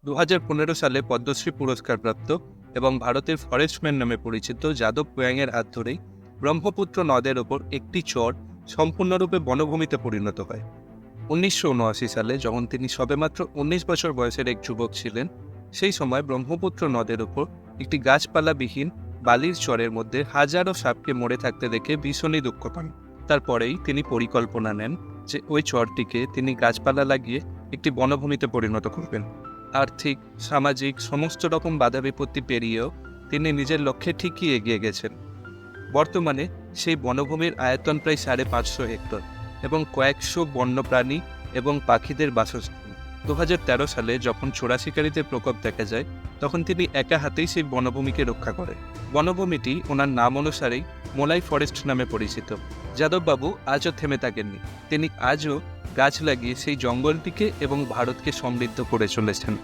2015 সালে পদ্মশ্রী পুরস্কারপ্রাপ্ত এবং ভারতের ফরেস্টম্যান নামে পরিচিত যাদব পুয়াংয়ের হাত ধরেই ব্রহ্মপুত্র নদের ওপর একটি চর সম্পূর্ণরূপে বনভূমিতে পরিণত হয়। 1979 সালে যখন তিনি সবেমাত্র 19 বছর বয়সের এক যুবক ছিলেন, সেই সময় ব্রহ্মপুত্র নদের ওপর একটি গাছপালাবিহীন বালির চরের মধ্যে হাজারো সাপকে মরে থাকতে দেখে ভীষণই দুঃখ পান। তারপরেই তিনি পরিকল্পনা নেন যে ওই চরটিকে তিনি গাছপালা লাগিয়ে একটি বনভূমিতে পরিণত করবেন। আর্থিক, সামাজিক সমস্ত রকম বাধা বিপত্তি পেরিয়েও তিনি নিজের লক্ষ্যে ঠিকই এগিয়ে গেছেন। বর্তমানে সেই বনভূমির আয়তন প্রায় 550 হেক্টর এবং কয়েকশো বন্যপ্রাণী এবং পাখিদের বাসস্থান। 2013 সালে যখন চোরা শিকারীদের প্রকোপ দেখা যায়, তখন তিনি একা হাতেই সেই বনভূমিকে রক্ষা করেন। বনভূমিটি ওনার নাম অনুসারেই মোলাই ফরেস্ট নামে পরিচিত। যাদববাবু আজও থেমে থাকেননি, তিনি আজও গাছ লাগিয়ে সেই জঙ্গলটিকে এবং ভারতকে সমৃদ্ধ করে চলেছেন।